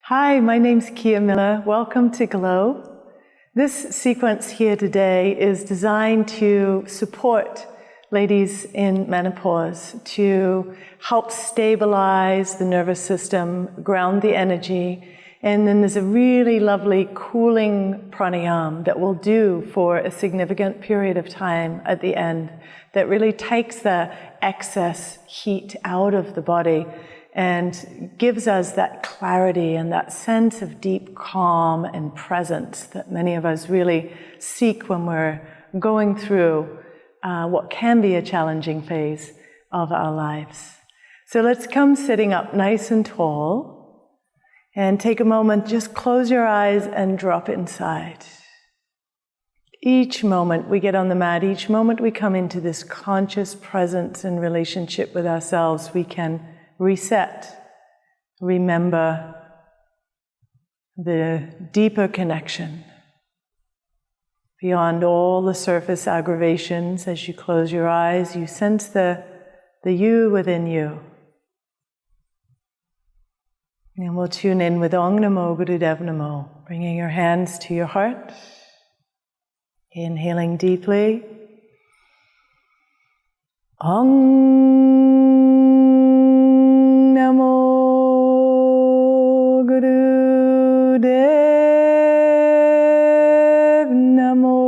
Hi, my name's Kia Miller. Welcome to Glow. This sequence here today is designed to support ladies in menopause, to help stabilize the nervous system, ground the energy, and then there's a really lovely cooling pranayama that we'll do for a significant period of time at the end that really takes the excess heat out of the body and gives us that clarity and that sense of deep calm and presence that many of us really seek when we're going through what can be a challenging phase of our lives. So let's come sitting up nice and tall and take a moment, just close your eyes and drop inside. Each moment we get on the mat, each moment we come into this conscious presence and relationship with ourselves, we can reset, remember the deeper connection beyond all the surface aggravations. As you close your eyes, you sense the you within you. And we'll tune in with Ong Namo Gurudev Namo, bringing your hands to your heart, inhaling deeply. Ong Namo Gurudev Namo.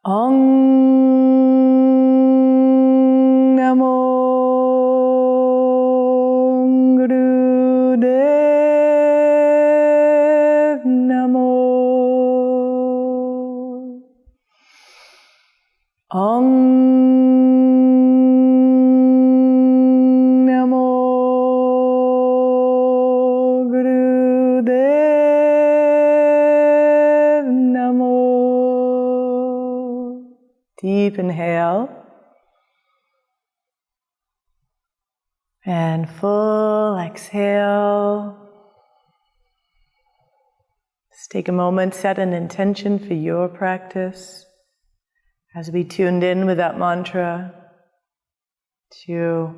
Ong Namo Gurudev Namo. Ong deep inhale and full exhale. Just take a moment, set an intention for your practice as we tuned in with that mantra to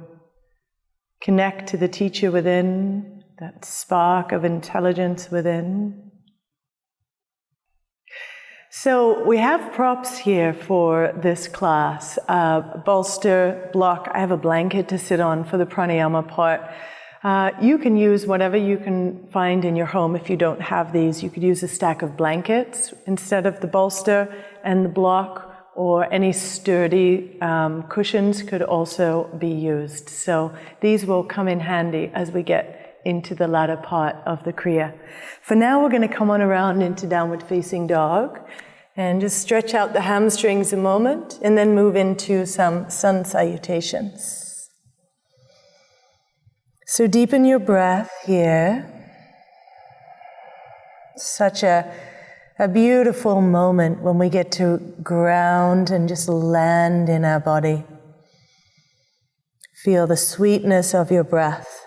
connect to the teacher within, that spark of intelligence within. So we have props here for this class, bolster, block. I have a blanket to sit on for the pranayama part. You can use whatever you can find in your home. If you don't have these, you could use a stack of blankets instead of the bolster, and the block or any sturdy cushions could also be used. So these will come in handy as we get into the latter part of the Kriya. For now, we're going to come on around into downward facing dog and just stretch out the hamstrings a moment and then move into some sun salutations. So deepen your breath here. Such a beautiful moment when we get to ground and just land in our body. Feel the sweetness of your breath.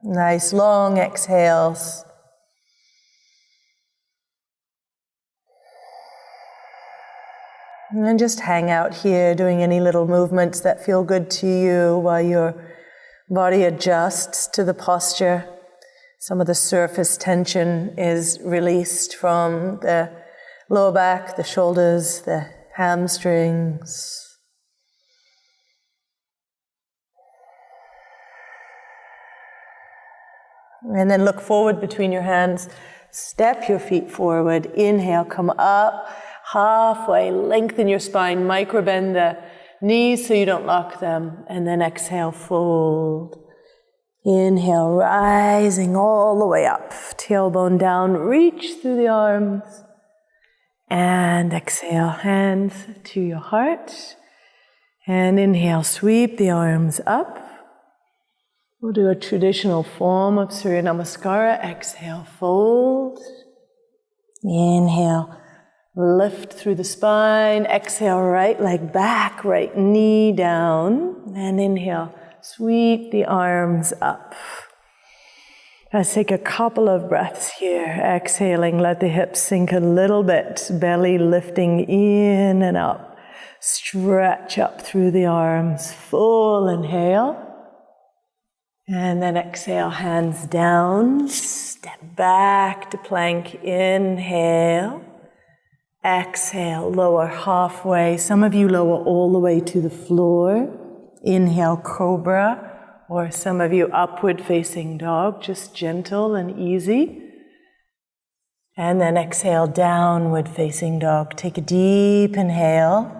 Nice long exhales. And then just hang out here doing any little movements that feel good to you while your body adjusts to the posture. Some of the surface tension is released from the lower back, the shoulders, the hamstrings. And then look forward between your hands. Step your feet forward. Inhale, come up halfway. Lengthen your spine. Microbend the knees so you don't lock them. And then exhale, fold. Inhale, rising all the way up. Tailbone down. Reach through the arms. And exhale, hands to your heart. And inhale, sweep the arms up. We'll do a traditional form of Surya Namaskara. Exhale, fold. Inhale, lift through the spine. Exhale, right leg back, right knee down. And inhale, sweep the arms up. Let's take a couple of breaths here. Exhaling, let the hips sink a little bit. Belly lifting in and up. Stretch up through the arms. Full inhale. And then exhale, hands down. Step back to plank. Inhale. Exhale, lower halfway. Some of you lower all the way to the floor. Inhale, Cobra. Or some of you upward facing dog. Just gentle and easy. And then exhale, downward facing dog. Take a deep inhale.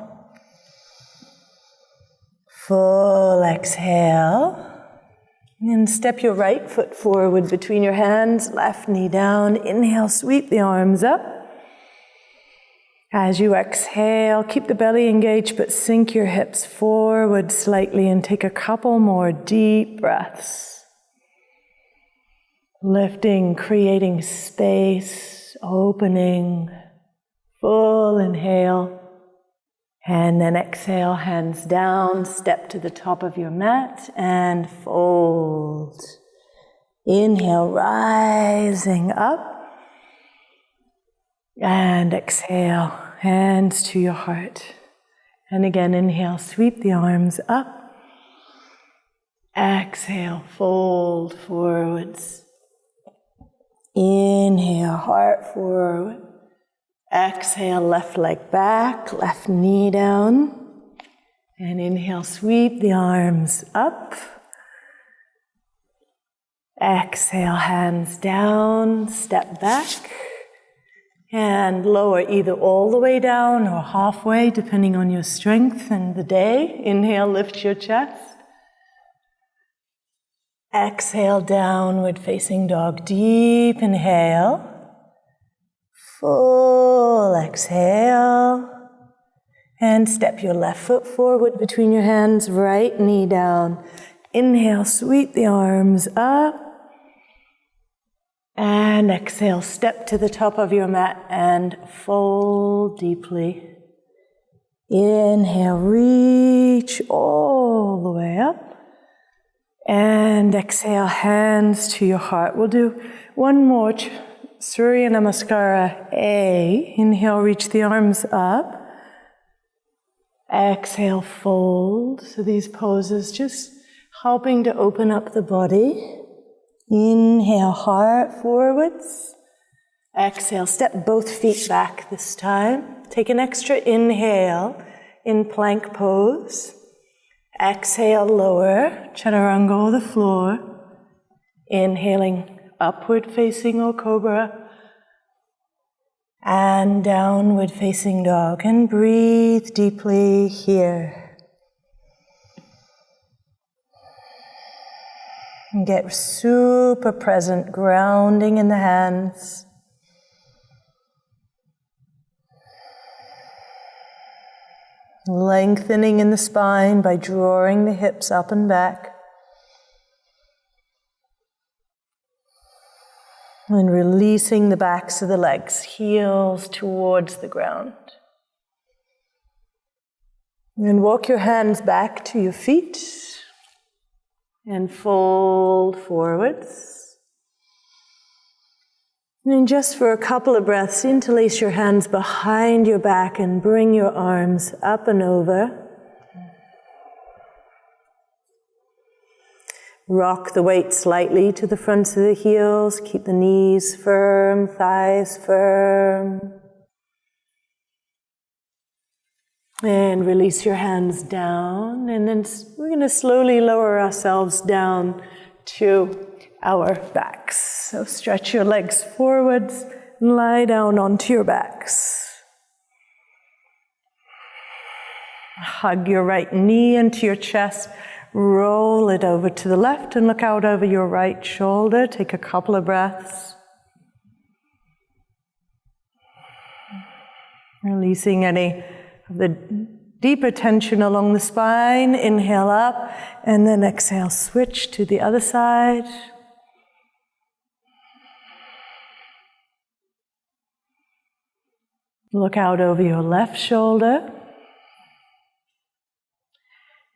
Full exhale. And step your right foot forward between your hands, left knee down. Inhale, sweep the arms up. As you exhale, keep the belly engaged, but sink your hips forward slightly and take a couple more deep breaths. Lifting, creating space, opening, full inhale. And then exhale, hands down, step to the top of your mat and fold. Inhale, rising up. And exhale, hands to your heart. And again, inhale, sweep the arms up. Exhale, fold forwards. Inhale, heart forward. Exhale, left leg back, left knee down. And inhale, sweep the arms up. Exhale, hands down, step back. And lower either all the way down or halfway, depending on your strength and the day. Inhale, lift your chest. Exhale, downward facing dog. Deep inhale. Full exhale. And step your left foot forward between your hands, right knee down. Inhale, sweep the arms up. And exhale, step to the top of your mat and fold deeply. Inhale, reach all the way up. And exhale, hands to your heart. We'll do one more. Surya Namaskara A. Inhale, reach the arms up. Exhale, fold. So these poses just helping to open up the body. Inhale, heart forwards. Exhale, step both feet back this time. Take an extra inhale in plank pose. Exhale, lower, chaturanga, the floor. Inhaling, upward facing or cobra. And downward facing dog. And breathe deeply here. And get super present, grounding in the hands. Lengthening in the spine by drawing the hips up and back. And releasing the backs of the legs, heels towards the ground. And walk your hands back to your feet. And fold forwards. And just for a couple of breaths, interlace your hands behind your back and bring your arms up and over. Rock the weight slightly to the fronts of the heels. Keep the knees firm, thighs firm. And release your hands down. And then we're going to slowly lower ourselves down to our backs. So stretch your legs forwards and lie down onto your backs. Hug your right knee into your chest. Roll it over to the left and look out over your right shoulder. Take a couple of breaths. Releasing any of the deeper tension along the spine. Inhale up and then exhale. Switch to the other side. Look out over your left shoulder.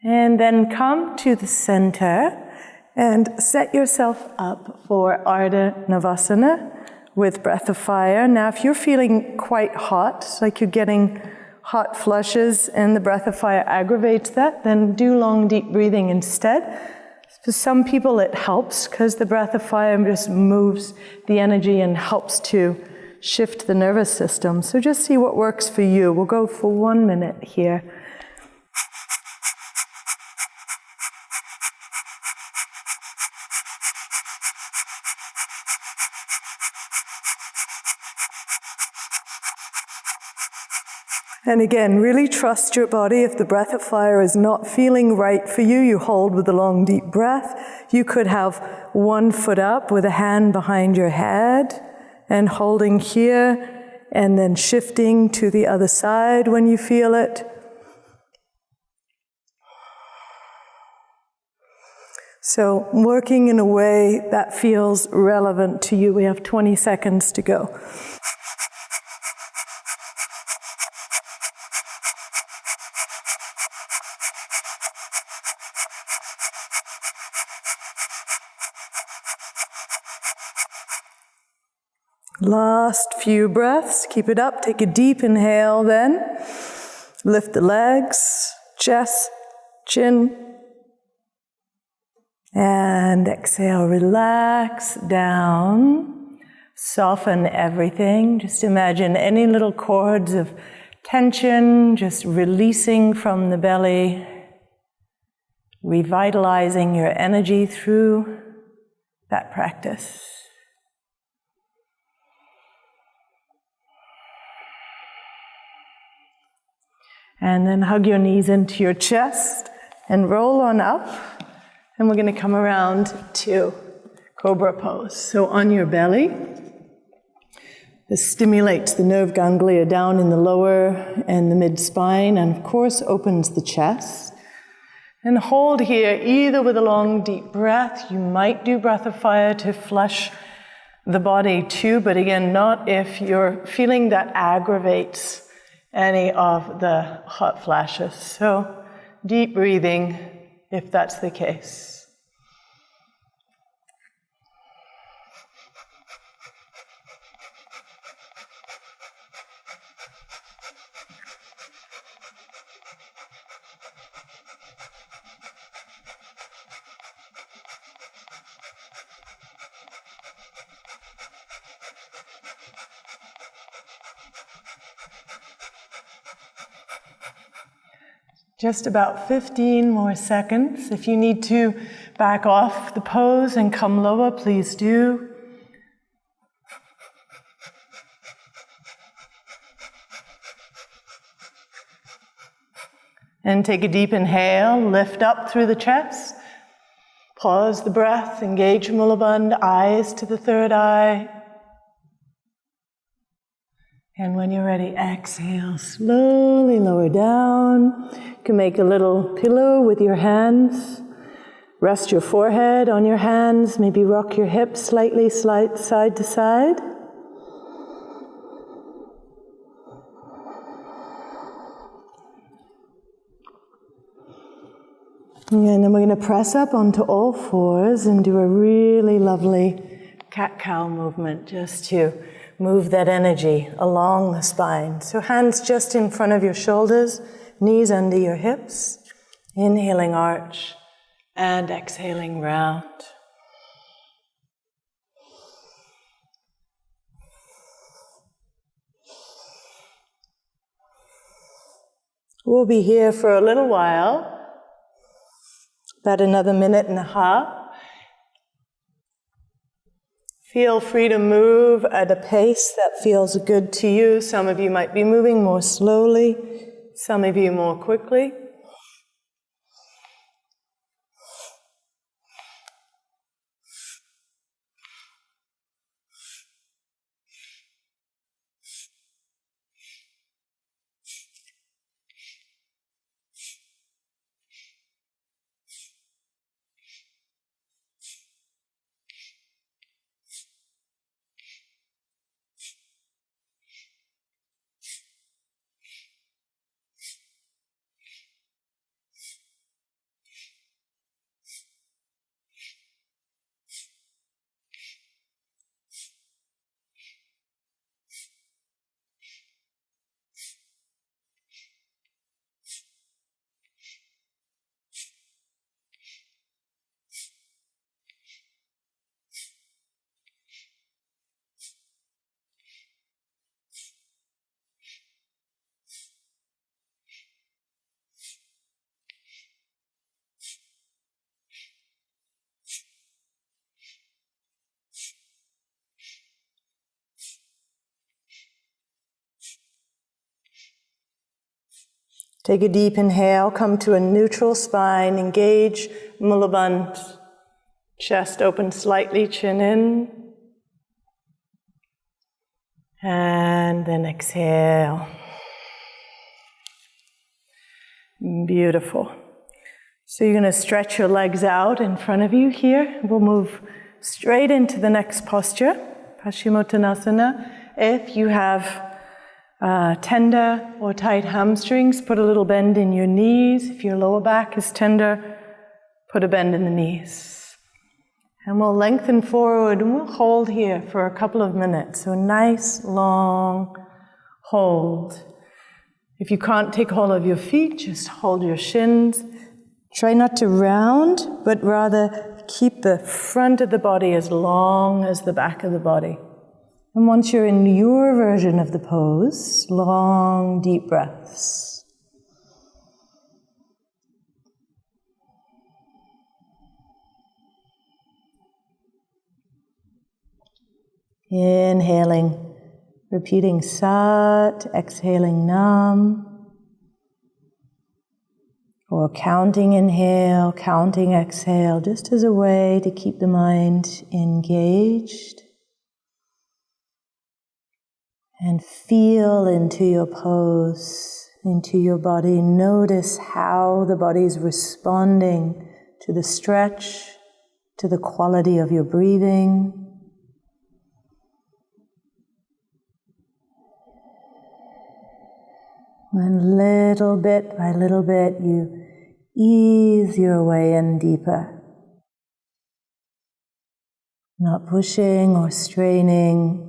And then come to the center and set yourself up for Ardha Navasana with breath of fire. Now, if you're feeling quite hot, like you're getting hot flushes and the breath of fire aggravates that, then do long, deep breathing instead. For some people it helps because the breath of fire just moves the energy and helps to shift the nervous system. So just see what works for you. We'll go for 1 minute here. And again, really trust your body. If the breath of fire is not feeling right for you, you hold with a long, deep breath. You could have one foot up with a hand behind your head and holding here and then shifting to the other side when you feel it. So working in a way that feels relevant to you. We have 20 seconds to go. Last few breaths. Keep it up. Take a deep inhale then. Lift the legs, chest, chin. And exhale, relax down. Soften everything. Just imagine any little cords of tension just releasing from the belly. Revitalizing your energy through that practice. And then hug your knees into your chest and roll on up. And we're going to come around to Cobra pose. So on your belly, this stimulates the nerve ganglia down in the lower and the mid-spine, and of course opens the chest. And hold here, either with a long, deep breath. You might do breath of fire to flush the body too, but again, not if you're feeling that aggravates any of the hot flashes. So deep breathing if that's the case. Just about 15 more seconds. If you need to back off the pose and come lower, please do. And take a deep inhale, lift up through the chest. Pause the breath, engage Mulabandha, eyes to the third eye. And when you're ready, exhale, slowly lower down. You can make a little pillow with your hands. Rest your forehead on your hands. Maybe rock your hips slightly, side to side. And then we're going to press up onto all fours and do a really lovely cat-cow movement just to move that energy along the spine. So hands just in front of your shoulders, knees under your hips. Inhaling arch and exhaling round. We'll be here for a little while, about another minute and a half. Feel free to move at a pace that feels good to you. Some of you might be moving more slowly, some of you more quickly. Take a deep inhale, come to a neutral spine, engage Mula Bandha. Chest open slightly, chin in. And then exhale. Beautiful. So you're going to stretch your legs out in front of you here. We'll move straight into the next posture, Paschimottanasana. If you have tender or tight hamstrings, put a little bend in your knees. If your lower back is tender, put a bend in the knees. And we'll lengthen forward and we'll hold here for a couple of minutes. So a nice, long hold. If you can't take hold of your feet, just hold your shins. Try not to round, but rather keep the front of the body as long as the back of the body. And once you're in your version of the pose, long, deep breaths. Inhaling, repeating Sat, exhaling Nam. Or counting inhale, counting exhale, just as a way to keep the mind engaged. And feel into your pose, into your body. Notice how the body is responding to the stretch, to the quality of your breathing. And little bit by little bit, you ease your way in deeper. Not pushing or straining.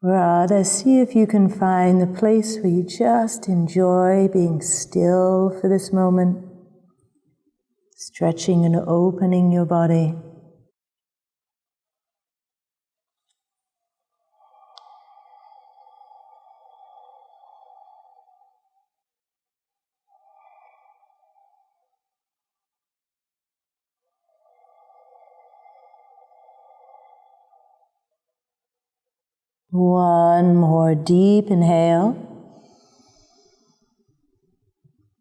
Rather, see if you can find the place where you just enjoy being still for this moment, stretching and opening your body. One more deep inhale.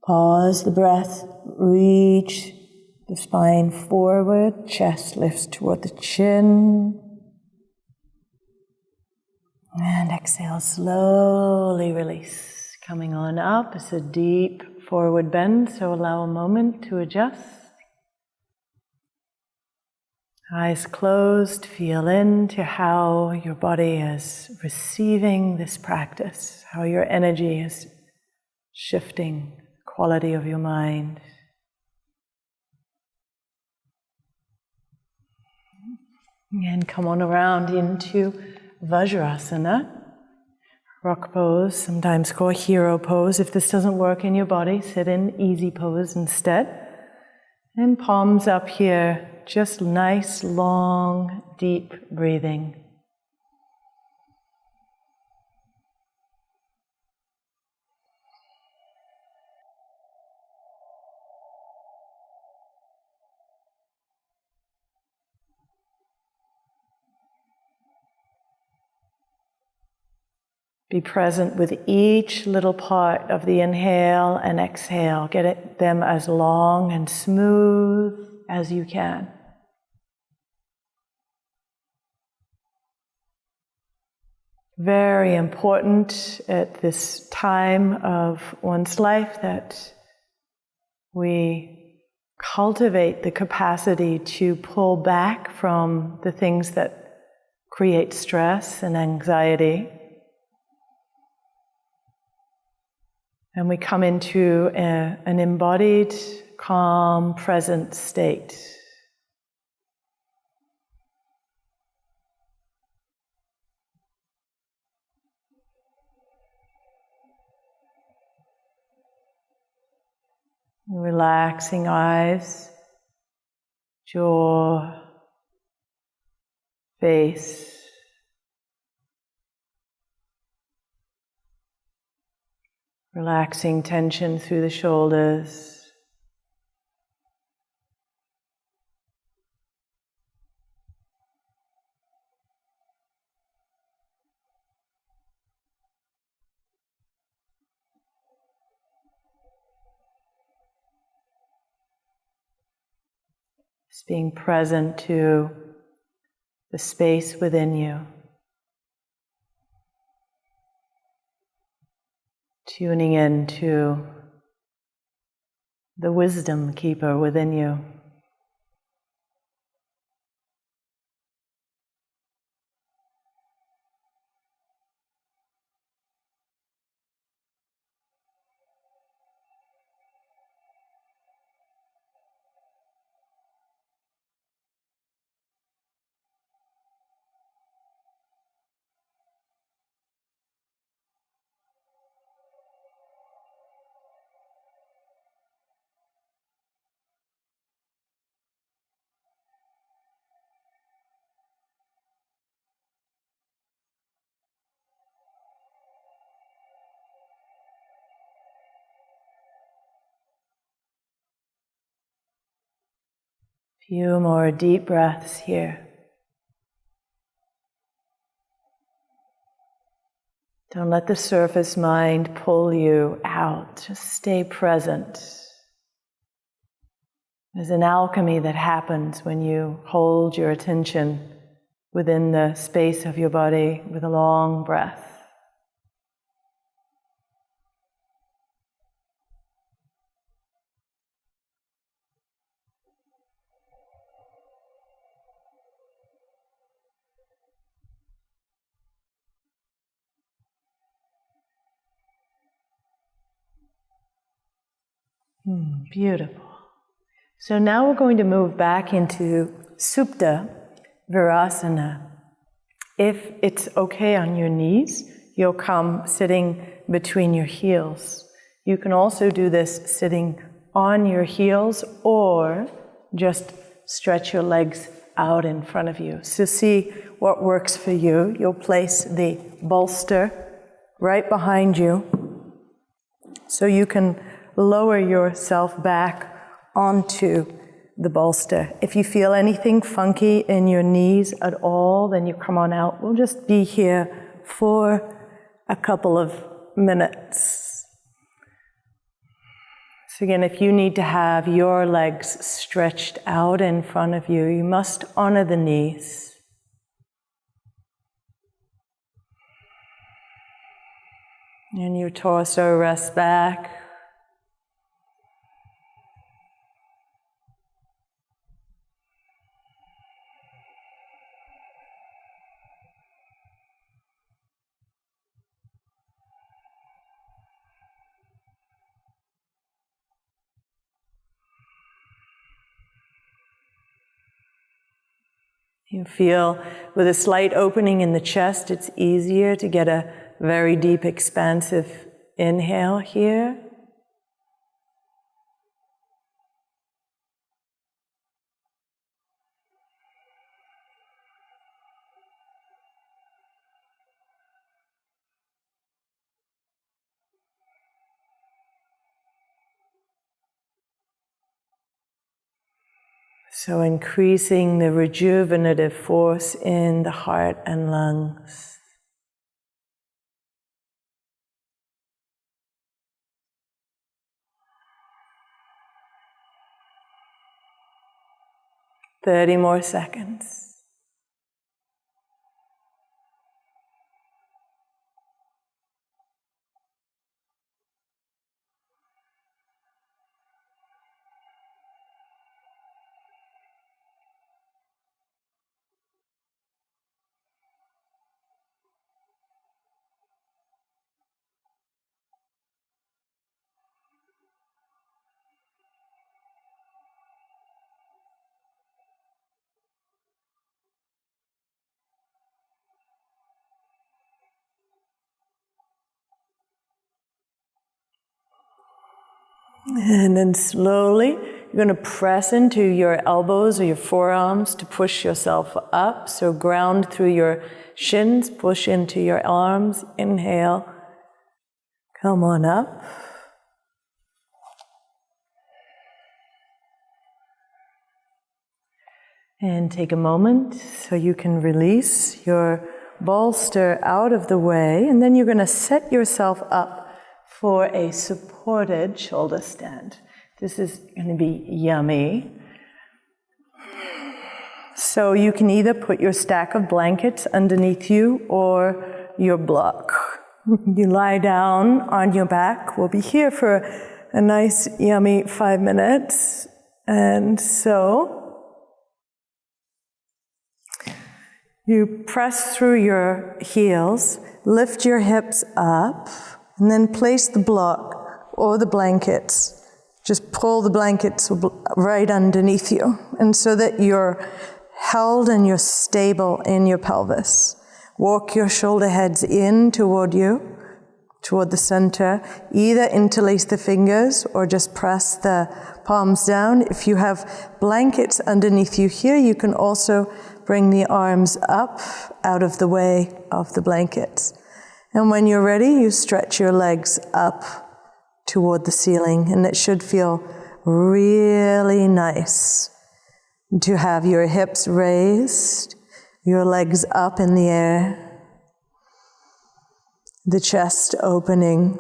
Pause the breath, reach the spine forward, chest lifts toward the chin. And exhale, slowly release. Coming on up, it's a deep forward bend, so allow a moment to adjust. Eyes closed, feel into how your body is receiving this practice, how your energy is shifting the quality of your mind. And come on around into Vajrasana, rock pose, sometimes called hero pose. If this doesn't work in your body, sit in easy pose instead. And palms up here. Just nice, long, deep breathing. Be present with each little part of the inhale and exhale. Get them as long and smooth as you can. Very important at this time of one's life that we cultivate the capacity to pull back from the things that create stress and anxiety. And we come into an embodied, calm, present state. Relaxing eyes, jaw, face. Relaxing tension through the shoulders. Just being present to the space within you. Tuning in to the wisdom keeper within you. Few more deep breaths here. Don't let the surface mind pull you out. Just stay present. There's an alchemy that happens when you hold your attention within the space of your body with a long breath. Beautiful. So now we're going to move back into Supta Virasana. If it's okay on your knees, you'll come sitting between your heels. You can also do this sitting on your heels or just stretch your legs out in front of you. So see what works for you. You'll place the bolster right behind you so you can lower yourself back onto the bolster. If you feel anything funky in your knees at all, then you come on out. We'll just be here for a couple of minutes. So again, if you need to have your legs stretched out in front of you, you must honor the knees. And your torso rests back. You feel with a slight opening in the chest, it's easier to get a very deep, expansive inhale here. So increasing the rejuvenative force in the heart and lungs. Thirty more seconds. And then slowly, you're going to press into your elbows or your forearms to push yourself up. So ground through your shins, push into your arms, inhale, come on up. And take a moment so you can release your bolster out of the way, and then you're going to set yourself up for a supported shoulder stand. This is going to be yummy. So you can either put your stack of blankets underneath you or your block. You lie down on your back. We'll be here for a nice, yummy 5 minutes. And so you press through your heels, lift your hips up, and then place the block or the blankets. Just pull the blankets right underneath you, and so that you're held and you're stable in your pelvis. Walk your shoulder heads in toward you, toward the center. Either interlace the fingers or just press the palms down. If you have blankets underneath you here, you can also bring the arms up out of the way of the blankets. And when you're ready, you stretch your legs up toward the ceiling, and it should feel really nice to have your hips raised, your legs up in the air, the chest opening.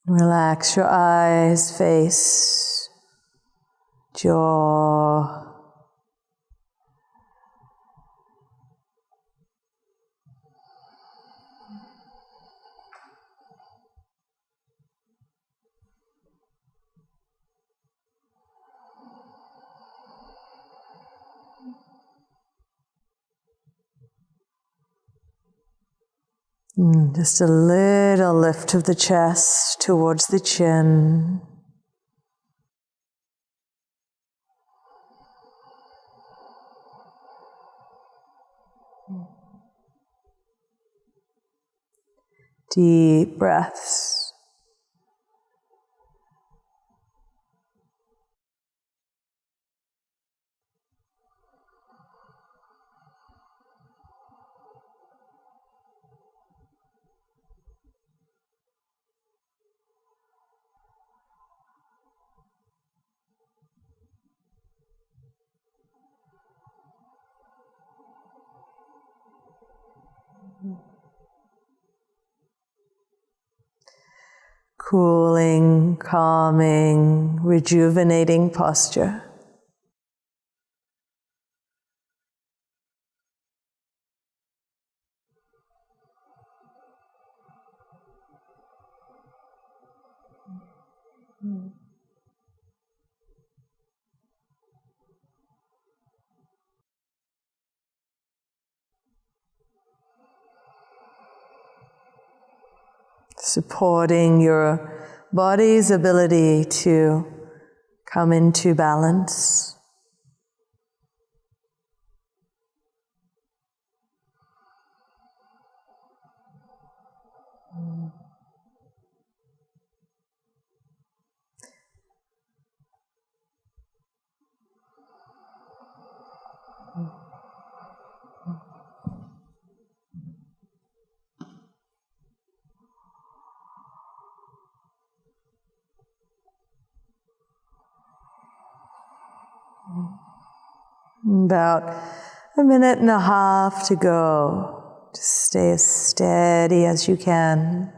Relax your eyes, face, jaw. Just a little lift of the chest towards the chin. Deep breaths. Cooling, calming, rejuvenating posture. Supporting your body's ability to come into balance. About a minute and a half to go. Just stay as steady as you can.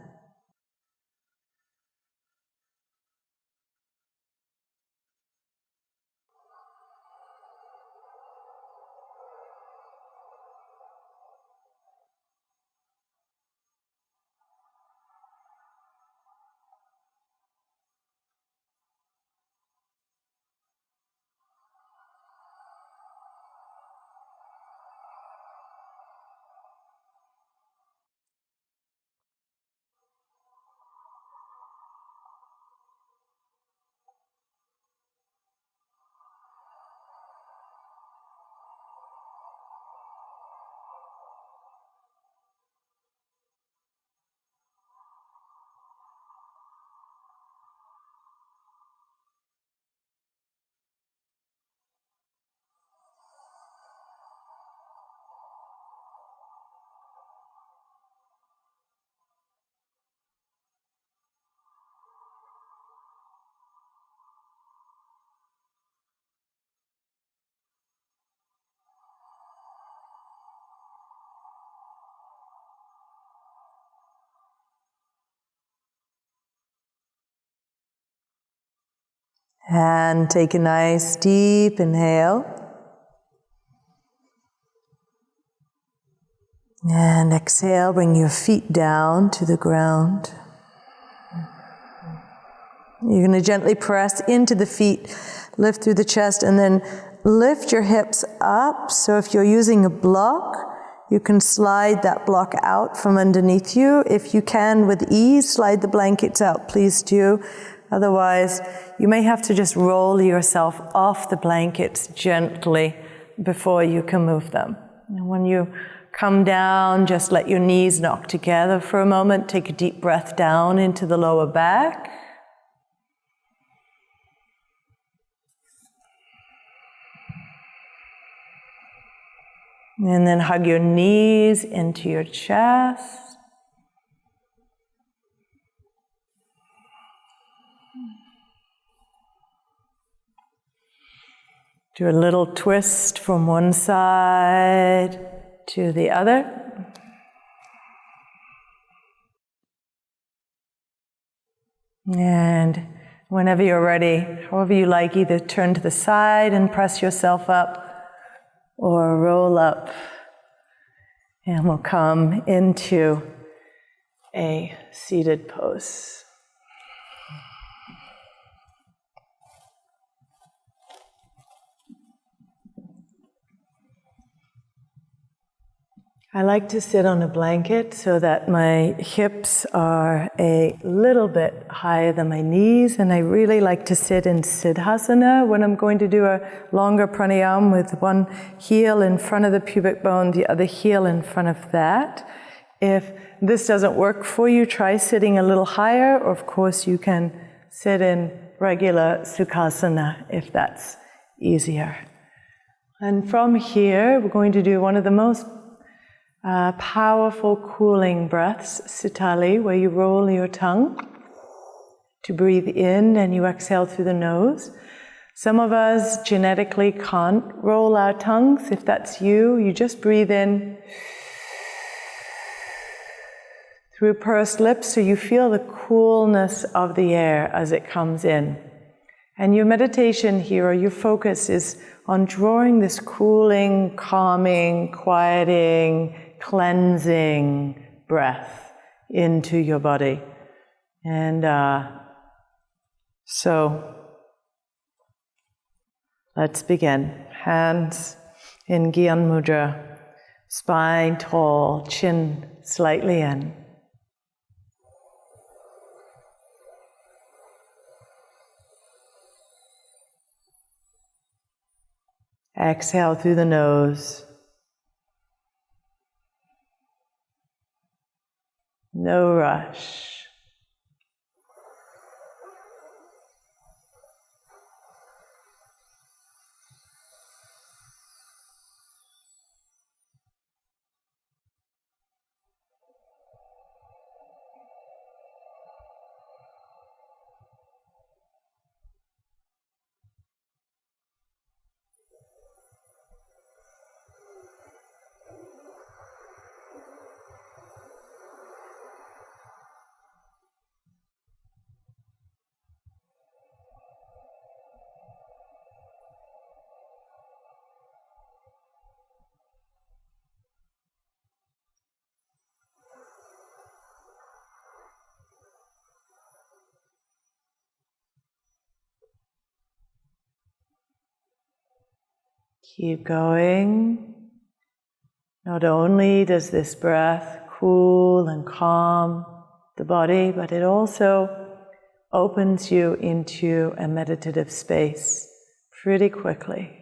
And take a nice deep inhale. And exhale, bring your feet down to the ground. You're going to gently press into the feet, lift through the chest, and then lift your hips up. So if you're using a block, you can slide that block out from underneath you. If you can, with ease, slide the blankets out. Please do. Otherwise, you may have to just roll yourself off the blankets gently before you can move them. And when you come down, just let your knees knock together for a moment. Take a deep breath down into the lower back. And then hug your knees into your chest. Do a little twist from one side to the other. And whenever you're ready, however you like, either turn to the side and press yourself up, or roll up, and we'll come into a seated pose. I like to sit on a blanket so that my hips are a little bit higher than my knees, and I really like to sit in Siddhasana when I'm going to do a longer pranayama with one heel in front of the pubic bone, the other heel in front of that. If this doesn't work for you, try sitting a little higher, or of course you can sit in regular Sukhasana if that's easier. And from here, we're going to do one of the most powerful cooling breaths, Sitali, where you roll your tongue to breathe in and you exhale through the nose. Some of us genetically can't roll our tongues. If that's you, you just breathe in through pursed lips so you feel the coolness of the air as it comes in. And your meditation here, or your focus, is on drawing this cooling, calming, quieting, cleansing breath into your body. And so let's begin. Hands in Gyan Mudra, spine tall, chin slightly in. Exhale through the nose. No rush. Keep going. Not only does this breath cool and calm the body, but it also opens you into a meditative space pretty quickly.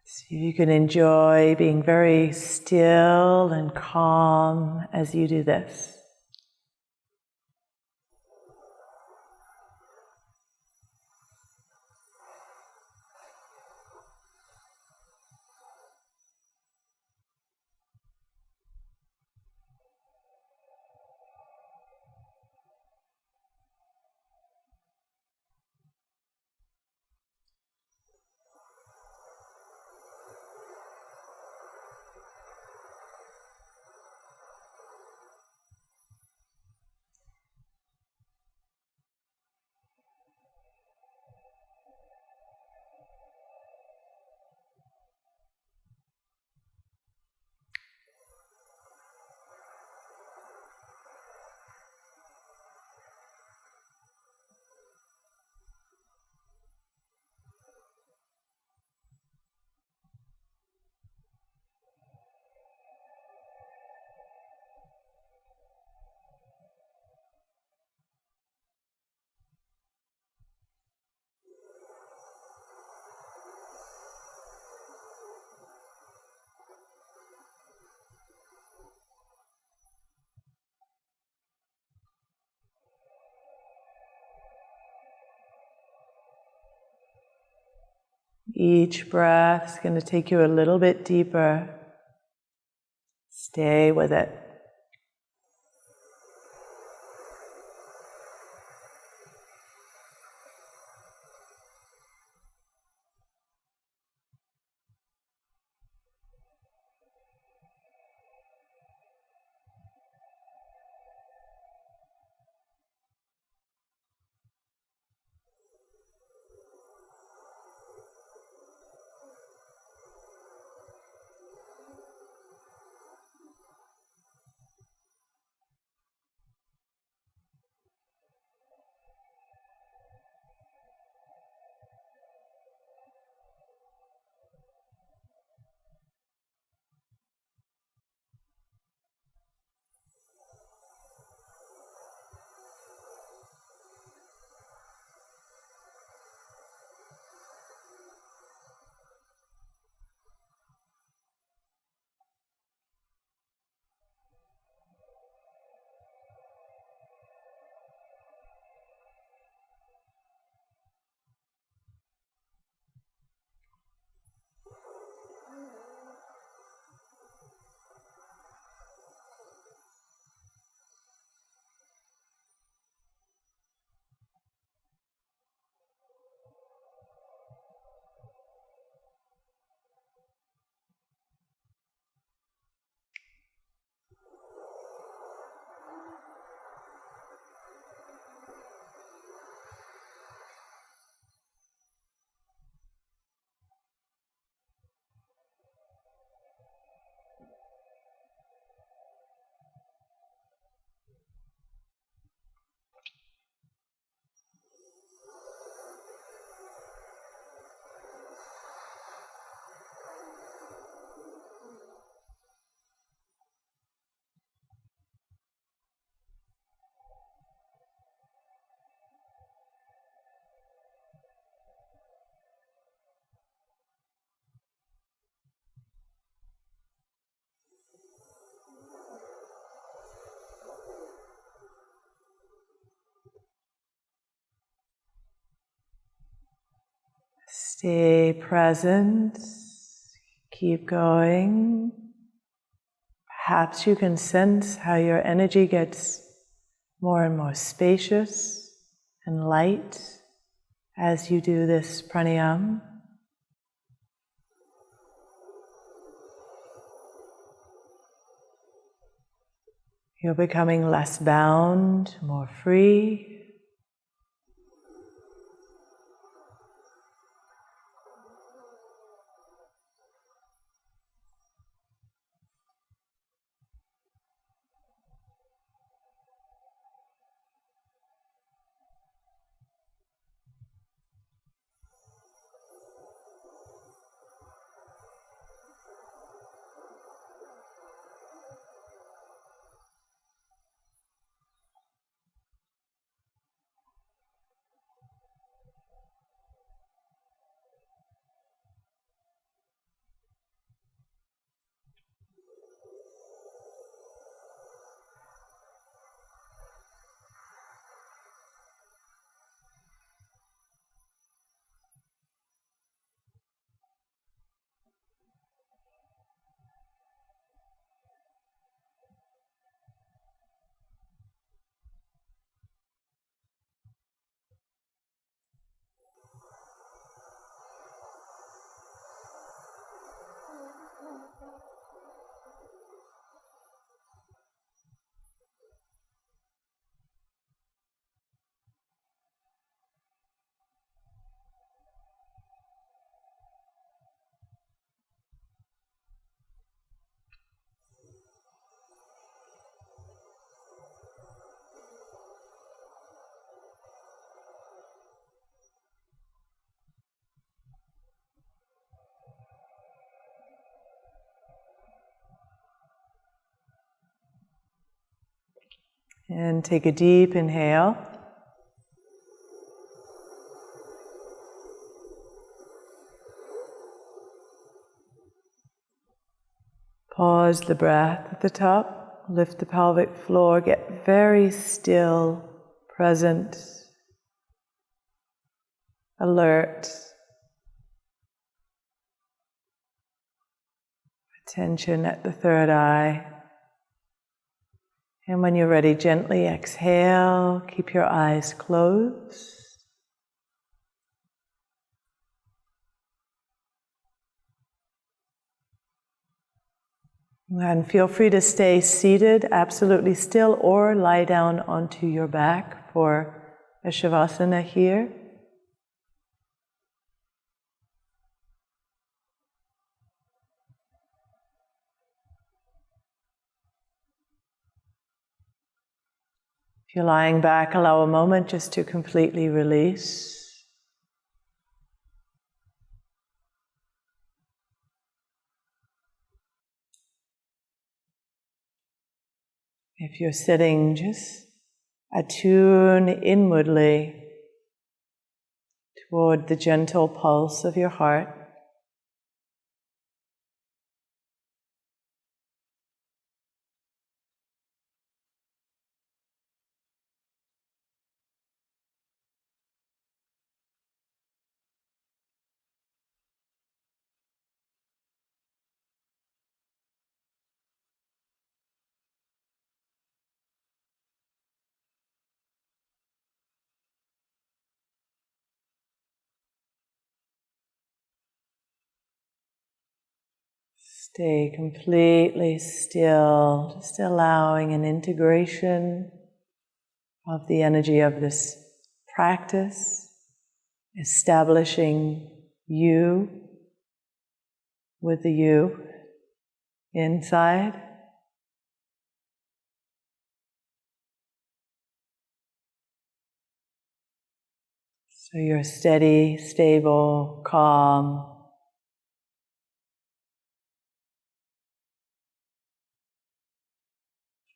See if you can enjoy being very still and calm as you do this. Each breath is going to take you a little bit deeper. Stay with it. Stay present. Keep going. Perhaps you can sense how your energy gets more and more spacious and light as you do this pranayama. You're becoming less bound, more free. And take a deep inhale. Pause the breath at the top. Lift the pelvic floor. Get very still, present, alert. tension at the third eye. And when you're ready, gently exhale, keep your eyes closed. And feel free to stay seated, absolutely still, or lie down onto your back for a Savasana here. If you're lying back, allow a moment just to completely release. If you're sitting, just attune inwardly toward the gentle pulse of your heart. Stay completely still, just allowing an integration of the energy of this practice, establishing you with the you inside. So you're steady, stable, calm,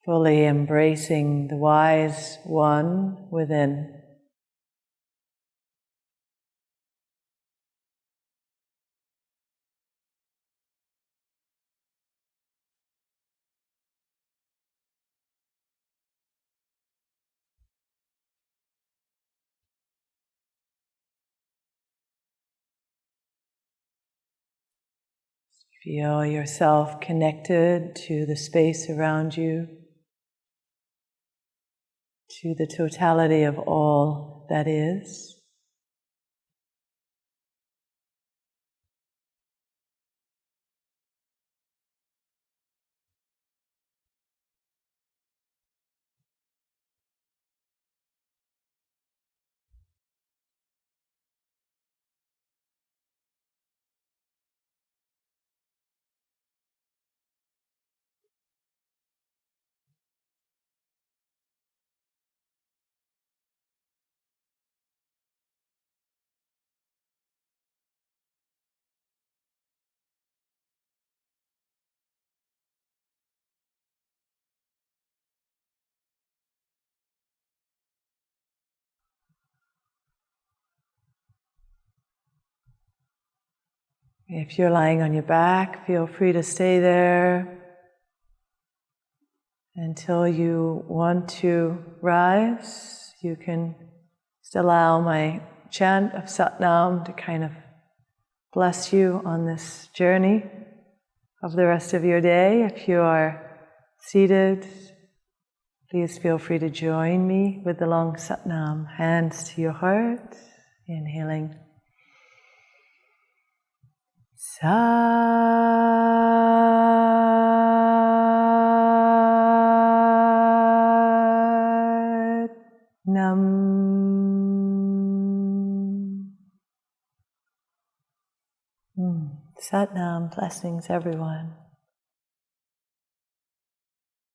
fully embracing the wise one within. Feel yourself connected to the space around you, to the totality of all that is. If you're lying on your back, feel free to stay there until you want to rise. You can just allow my chant of Satnam to kind of bless you on this journey of the rest of your day. If you are seated, please feel free to join me with the long Satnam. Hands to your heart, inhaling. Sat Nam. Sat Nam, blessings everyone.